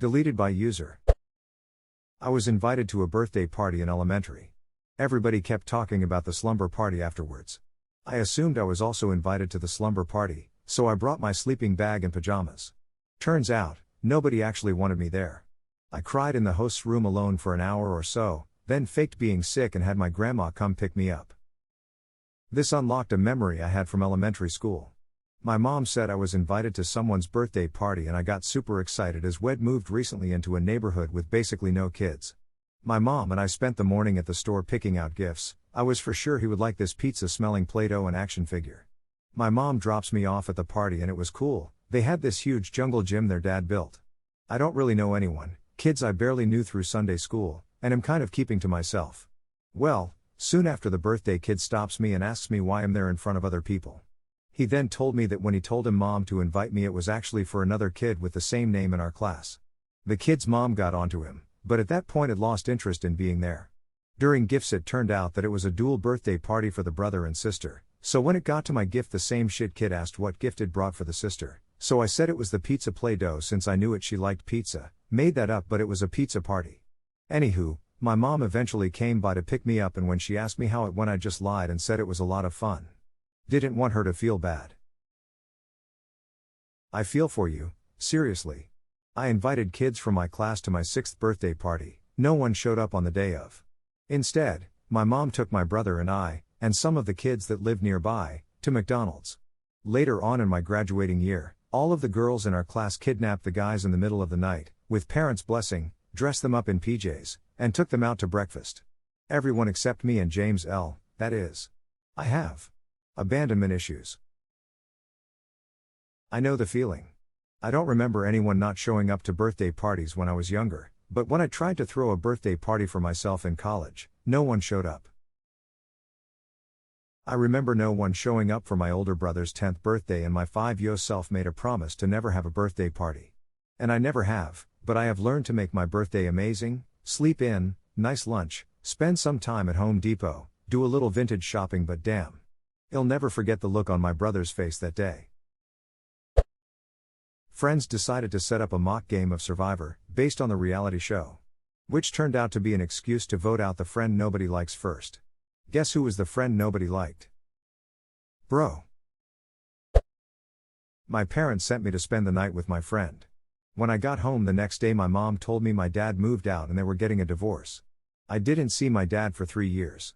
Deleted by user. I was invited to a birthday party in elementary. Everybody kept talking about the slumber party afterwards. I assumed I was also invited to the slumber party, so I brought my sleeping bag and pajamas. Turns out, nobody actually wanted me there. I cried in the host's room alone for an hour or so, then faked being sick and had my grandma come pick me up. This unlocked a memory I had from elementary school. My mom said I was invited to someone's birthday party and I got super excited as we'd moved recently into a neighborhood with basically no kids. My mom and I spent the morning at the store picking out gifts. I was for sure he would like this pizza-smelling Play-Doh and action figure. My mom drops me off at the party and it was cool. They had this huge jungle gym their dad built. I don't really know anyone, kids I barely knew through Sunday school, and am kind of keeping to myself. Well, soon after the birthday kid stops me and asks me why I'm there in front of other people. He then told me that when he told him mom to invite me it was actually for another kid with the same name in our class. The kid's mom got onto him, but at that point had lost interest in being there. During gifts it turned out that it was a dual birthday party for the brother and sister, so when it got to my gift the same shit kid asked what gift it brought for the sister, so I said it was the pizza Play-Doh since I knew she liked pizza, made that up but it was a pizza party. Anywho, my mom eventually came by to pick me up and when she asked me how it went I just lied and said it was a lot of fun. Didn't want her to feel bad. I feel for you, seriously. I invited kids from my class to my 6th birthday party, no one showed up on the day of. Instead, my mom took my brother and I, and some of the kids that lived nearby, to McDonald's. Later on in my graduating year, all of the girls in our class kidnapped the guys in the middle of the night, with parents' blessing, dressed them up in PJs, and took them out to breakfast. Everyone except me and James L., that is. I have abandonment issues. I know the feeling. I don't remember anyone not showing up to birthday parties when I was younger, but when I tried to throw a birthday party for myself in college, no one showed up. I remember no one showing up for my older brother's 10th birthday and my 5-year self made a promise to never have a birthday party. And I never have, but I have learned to make my birthday amazing, sleep in, nice lunch, spend some time at Home Depot, do a little vintage shopping but damn. I'll never forget the look on my brother's face that day. Friends decided to set up a mock game of Survivor, based on the reality show. Which turned out to be an excuse to vote out the friend nobody likes first. Guess who was the friend nobody liked? Bro. My parents sent me to spend the night with my friend. When I got home the next day my mom told me my dad moved out and they were getting a divorce. I didn't see my dad for 3 years.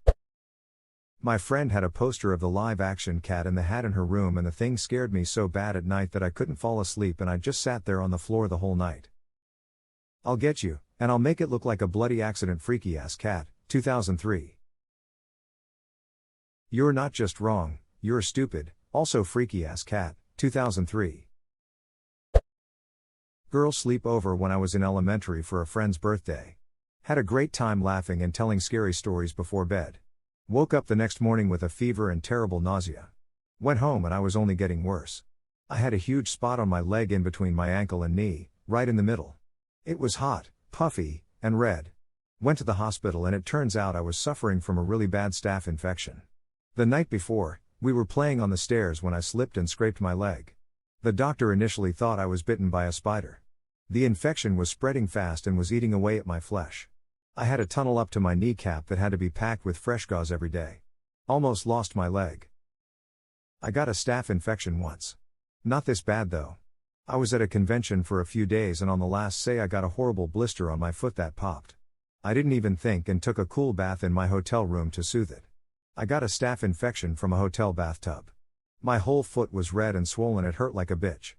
My friend had a poster of the live-action Cat in the Hat in her room and the thing scared me so bad at night that I couldn't fall asleep and I just sat there on the floor the whole night. I'll get you, and I'll make it look like a bloody accident. Freaky ass cat, 2003. You're not just wrong, you're stupid, also freaky ass cat, 2003. Girl sleepover when I was in elementary for a friend's birthday. Had a great time laughing and telling scary stories before bed. Woke up the next morning with a fever and terrible nausea. Went home and I was only getting worse. I had a huge spot on my leg in between my ankle and knee, right in the middle. It was hot, puffy, and red. Went to the hospital and it turns out I was suffering from a really bad staph infection. The night before, we were playing on the stairs when I slipped and scraped my leg. The doctor initially thought I was bitten by a spider. The infection was spreading fast and was eating away at my flesh. I had a tunnel up to my kneecap that had to be packed with fresh gauze every day. Almost lost my leg. I got a staph infection once. Not this bad though. I was at a convention for a few days and on the last day I got a horrible blister on my foot that popped. I didn't even think and took a cool bath in my hotel room to soothe it. I got a staph infection from a hotel bathtub. My whole foot was red and swollen, it hurt like a bitch.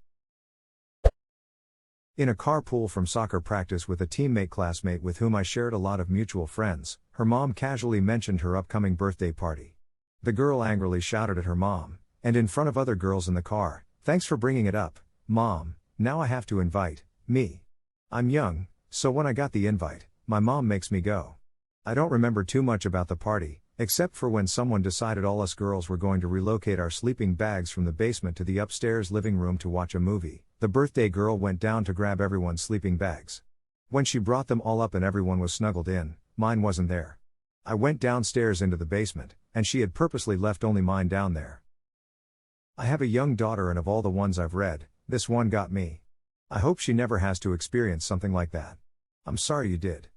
In a carpool from soccer practice with a teammate classmate with whom I shared a lot of mutual friends, her mom casually mentioned her upcoming birthday party. The girl angrily shouted at her mom, and in front of other girls in the car, "Thanks for bringing it up, Mom, now I have to invite me. I'm young, so when I got the invite, my mom makes me go." I don't remember too much about the party, except for when someone decided all us girls were going to relocate our sleeping bags from the basement to the upstairs living room to watch a movie. The birthday girl went down to grab everyone's sleeping bags. When she brought them all up and everyone was snuggled in, mine wasn't there. I went downstairs into the basement, and she had purposely left only mine down there. I have a young daughter and of all the ones I've read, this one got me. I hope she never has to experience something like that. I'm sorry you did.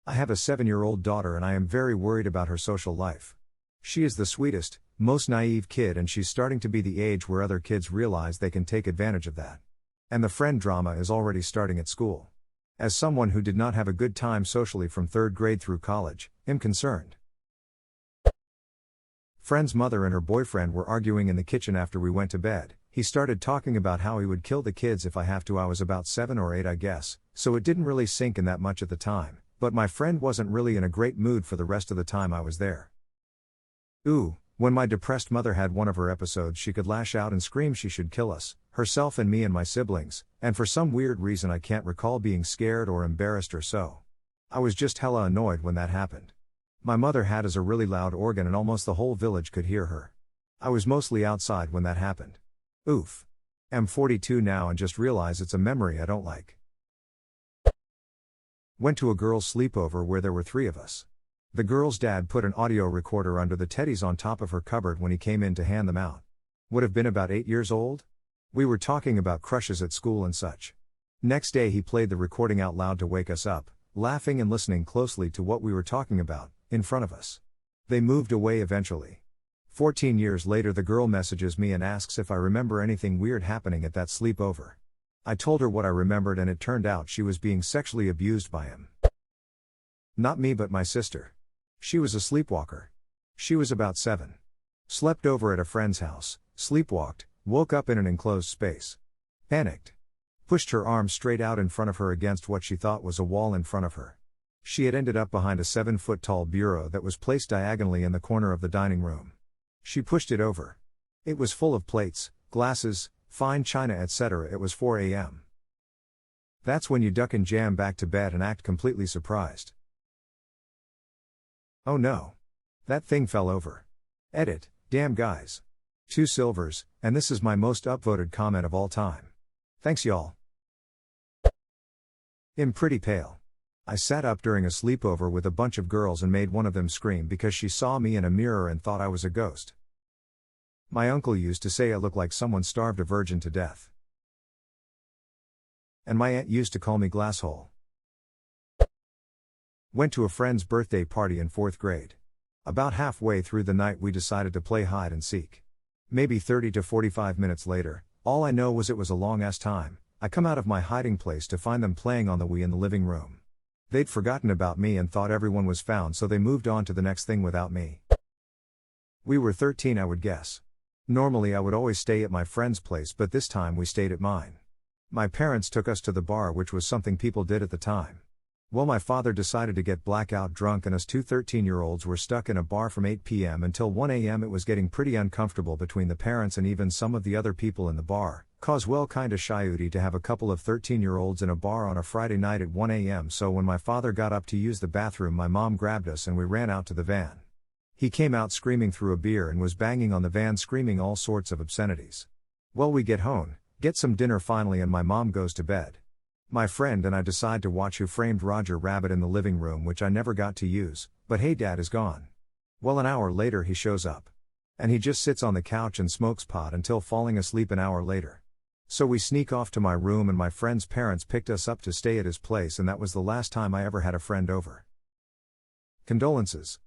I have a 7-year-old daughter and I am very worried about her social life. She is the sweetest, most naive kid and she's starting to be the age where other kids realize they can take advantage of that. And the friend drama is already starting at school. As someone who did not have a good time socially from 3rd grade through college, I'm concerned. Friend's mother and her boyfriend were arguing in the kitchen after we went to bed. He started talking about how he would kill the kids if I have to. I was about 7 or 8 I guess, so it didn't really sink in that much at the time, but my friend wasn't really in a great mood for the rest of the time I was there. Ooh, when my depressed mother had one of her episodes she could lash out and scream she should kill us, herself and me and my siblings, and for some weird reason I can't recall being scared or embarrassed or so. I was just hella annoyed when that happened. My mother had a really loud organ and almost the whole village could hear her. I was mostly outside when that happened. Oof. I'm 42 now and just realize it's a memory I don't like. Went to a girl's sleepover where there were 3 of us. The girl's dad put an audio recorder under the teddies on top of her cupboard when he came in to hand them out. Would have been about 8 years old? We were talking about crushes at school and such. Next day he played the recording out loud to wake us up, laughing and listening closely to what we were talking about, in front of us. They moved away eventually. 14 years later the girl messages me and asks if I remember anything weird happening at that sleepover. I told her what I remembered and it turned out she was being sexually abused by him. Not me but my sister. She was a sleepwalker. She was about 7. Slept over at a friend's house, sleepwalked, woke up in an enclosed space. Panicked. Pushed her arm straight out in front of her against what she thought was a wall in front of her. She had ended up behind a 7-foot-tall bureau that was placed diagonally in the corner of the dining room. She pushed it over. It was full of plates, glasses, fine china etc. It was 4 a.m. That's when you duck and jam back to bed and act completely surprised. Oh no. That thing fell over. Edit, damn guys. 2 silvers, and this is my most upvoted comment of all time. Thanks y'all. I'm pretty pale. I sat up during a sleepover with a bunch of girls and made one of them scream because she saw me in a mirror and thought I was a ghost. My uncle used to say I look like someone starved a virgin to death. And my aunt used to call me glasshole. Went to a friend's birthday party in 4th grade. About halfway through the night we decided to play hide and seek. Maybe 30 to 45 minutes later, all I know was it was a long-ass time, I come out of my hiding place to find them playing on the Wii in the living room. They'd forgotten about me and thought everyone was found so they moved on to the next thing without me. We were 13 I would guess. Normally I would always stay at my friend's place but this time we stayed at mine. My parents took us to the bar which was something people did at the time. Well my father decided to get blackout drunk and us 2 13-year-olds were stuck in a bar from 8 p.m. until 1 a.m. It was getting pretty uncomfortable between the parents and even some of the other people in the bar, cause well kinda shyouty to have a couple of 13-year-olds in a bar on a Friday night at 1 a.m. So when my father got up to use the bathroom my mom grabbed us and we ran out to the van. He came out screaming through a beer and was banging on the van screaming all sorts of obscenities. Well we get home, get some dinner finally and my mom goes to bed. My friend and I decide to watch Who Framed Roger Rabbit in the living room which I never got to use, but hey dad is gone. Well an hour later he shows up. And he just sits on the couch and smokes pot until falling asleep an hour later. So we sneak off to my room and my friend's parents picked us up to stay at his place and that was the last time I ever had a friend over. Condolences.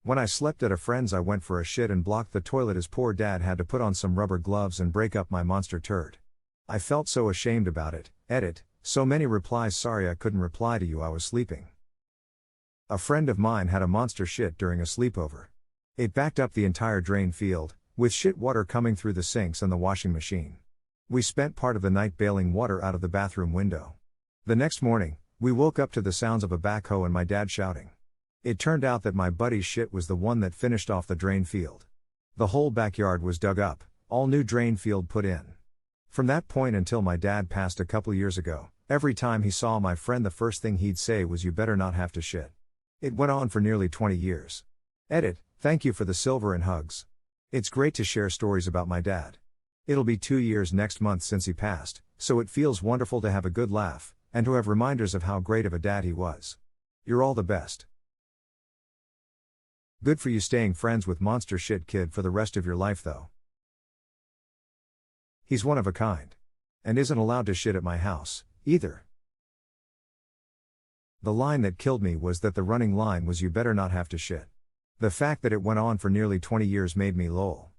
When I slept at a friend's I went for a shit and blocked the toilet. His poor dad had to put on some rubber gloves and break up my monster turd. I felt so ashamed about it. Edit, so many replies sorry I couldn't reply to you I was sleeping. A friend of mine had a monster shit during a sleepover. It backed up the entire drain field, with shit water coming through the sinks and the washing machine. We spent part of the night bailing water out of the bathroom window. The next morning, we woke up to the sounds of a backhoe and my dad shouting. It turned out that my buddy's shit was the one that finished off the drain field. The whole backyard was dug up, all new drain field put in. From that point until my dad passed a couple years ago, every time he saw my friend the first thing he'd say was you better not have to shit. It went on for nearly 20 years. Edit, thank you for the silver and hugs. It's great to share stories about my dad. It'll be 2 years next month since he passed, so it feels wonderful to have a good laugh, and to have reminders of how great of a dad he was. You're all the best. Good for you staying friends with Monster Shit Kid for the rest of your life though. He's one of a kind. And isn't allowed to shit at my house, either. The line that killed me was that the running line was you better not have to shit. The fact that it went on for nearly 20 years made me lol.